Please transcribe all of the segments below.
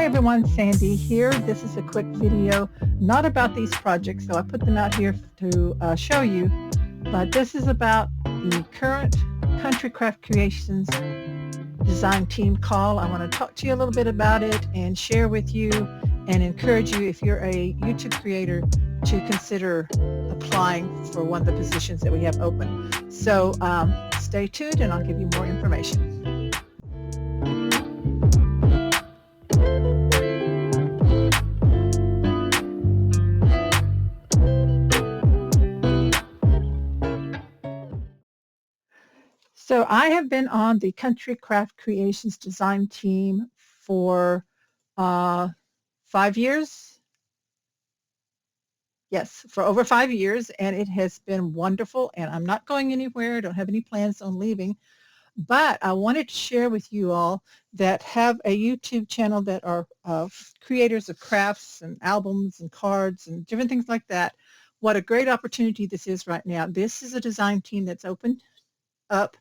Hi everyone, Sandy here. This is a quick video, not about these projects, so I put them out here to show you, but this is about the current Country Craft Creations design team call. I want to talk to you a little bit about it and share with you and encourage you, if you're a YouTube creator, to consider applying for one of the positions that we have open. So stay tuned and I'll give you more information. So I have been on the Country Craft Creations design team for 5 years. Yes, for over 5 years, and it has been wonderful, and I'm not going anywhere. I don't have any plans on leaving, but I wanted to share with you all that have a YouTube channel that are creators of crafts and albums and cards and different things like that. What a great opportunity this is right now. This is a design team that's opened up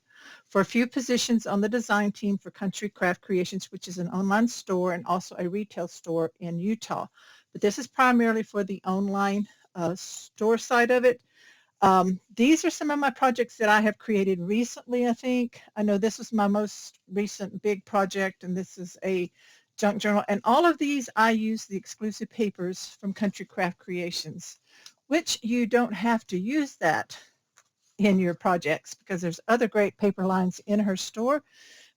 for a few positions on the design team for Country Craft Creations, which is an online store and also a retail store in Utah. But this is primarily for the online store side of it. These are some of my projects that I have created recently, I think. I know this was my most recent big project, and this is a junk journal. And all of these, I use the exclusive papers from Country Craft Creations, which you don't have to use that in your projects because there's other great paper lines in her store,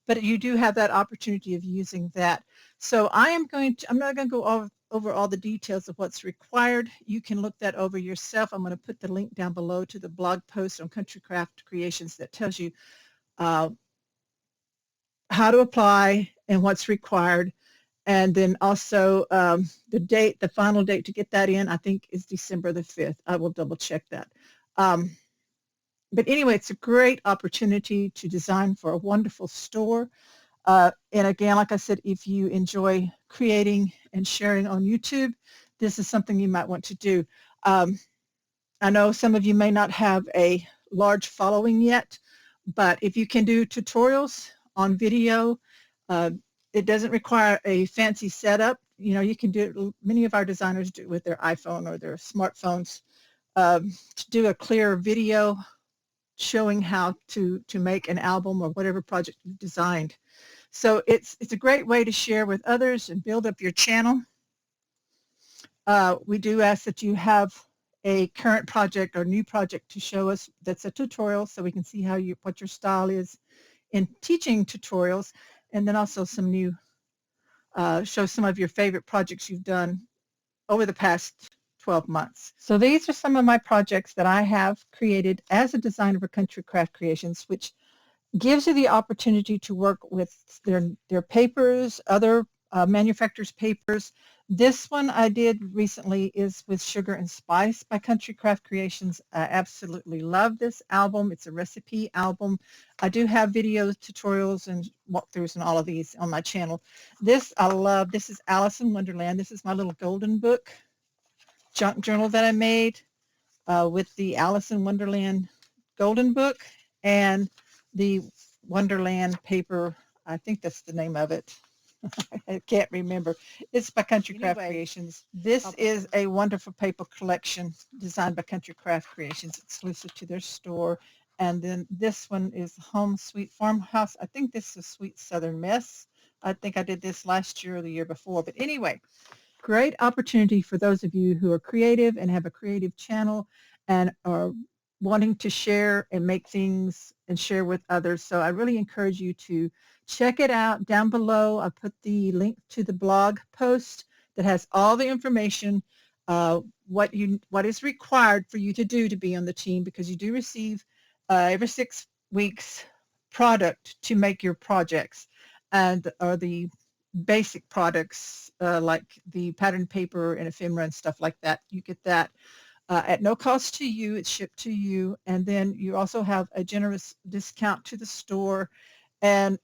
but you do have that opportunity of using that. So I'm not going to go over all the details of what's required. You can look that over yourself. I'm going to put the link down below to the blog post on Country Craft Creations that tells you how to apply and what's required. And then also the final date to get that in, I think, is December the 5th. I will double check that. But anyway, it's a great opportunity to design for a wonderful store. And again, like I said, if you enjoy creating and sharing on YouTube, this is something you might want to do. I know some of you may not have a large following yet, but if you can do tutorials on video, it doesn't require a fancy setup. You know, you can do it, many of our designers do it with their iPhone or their smartphones, to do a clear video showing how to make an album or whatever project you've designed. So it's a great way to share with others and build up your channel. We do ask that you have a current project or new project to show us that's a tutorial so we can see what your style is in teaching tutorials, and then also some new, show some of your favorite projects you've done over the past 12 months. So these are some of my projects that I have created as a designer for Country Craft Creations, which gives you the opportunity to work with their papers, other manufacturers' papers. This one I did recently is with Sugar and Spice by Country Craft Creations. I absolutely love this album. It's a recipe album. I do have videos, tutorials, and walkthroughs and all of these on my channel. This I love. This is Alice in Wonderland. This is my little golden book junk journal that I made with the Alice in Wonderland golden book and the Wonderland paper. I think that's the name of it. I can't remember. It's by Country Craft Creations. This is a wonderful paper collection designed by Country Craft Creations, exclusive to their store. And then this one is Home Sweet Farmhouse. I think this is Sweet Southern Mess. I think I did this last year or the year before. But anyway, great opportunity for those of you who are creative and have a creative channel and are wanting to share and make things and share with others. So I really encourage you to check it out. Down below, I put the link to the blog post that has all the information, what is required for you to do to be on the team, because you do receive every 6 weeks product to make your projects, and the basic products like the pattern paper and ephemera and stuff like that. You get that at no cost to you. It's shipped to you, and then you also have a generous discount to the store, and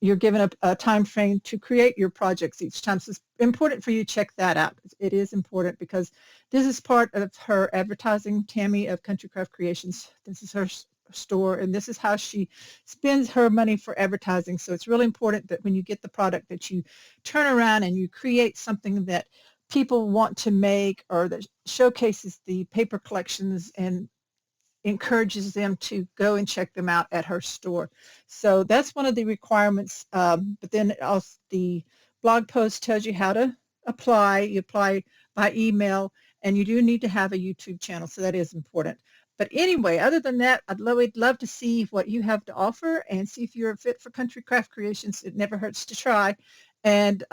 you're given a time frame to create your projects each time. So it's important for you to check that out. It is important because this is part of her advertising. Tammy of Country Craft Creations, this is store, and this is how she spends her money for advertising. So it's really important that when you get the product that you turn around and you create something that people want to make, or that showcases the paper collections and encourages them to go and check them out at her store. So that's one of the requirements. But then also the blog post tells you how to apply. You apply by email, and you do need to have a YouTube channel, so that is important. But anyway, other than that, we'd love to see what you have to offer and see if you're a fit for Country Craft Creations. It never hurts to try. And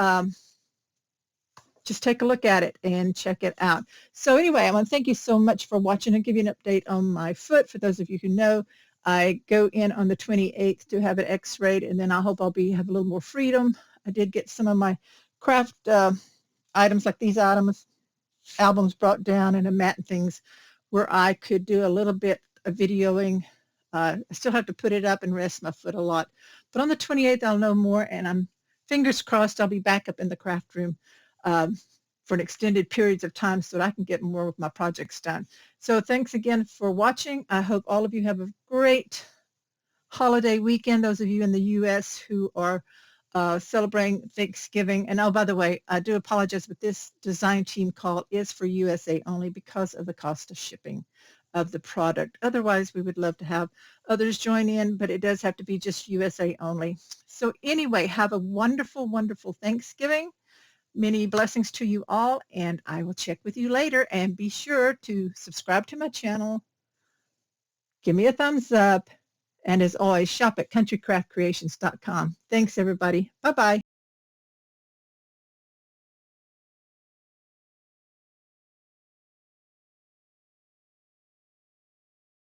just take a look at it and check it out. So anyway, I want to thank you so much for watching and give you an update on my foot. For those of you who know, I go in on the 28th to have it x-rayed, and then I hope I'll have a little more freedom. I did get some of my craft items, like these albums brought down, and a mat and things where I could do a little bit of videoing. I still have to put it up and rest my foot a lot. But on the 28th, I'll know more, and I'm fingers crossed I'll be back up in the craft room for an extended periods of time so that I can get more of my projects done. So thanks again for watching. I hope all of you have a great holiday weekend, those of you in the U.S. who are celebrating Thanksgiving. And oh, by the way, I do apologize, but this design team call is for USA only because of the cost of shipping of the product. Otherwise, we would love to have others join in, but it does have to be just USA only. So anyway, have a wonderful, wonderful Thanksgiving. Many blessings to you all, and I will check with you later. And be sure to subscribe to my channel, give me a thumbs up, and as always, shop at countrycraftcreations.com. Thanks, everybody. Bye-bye.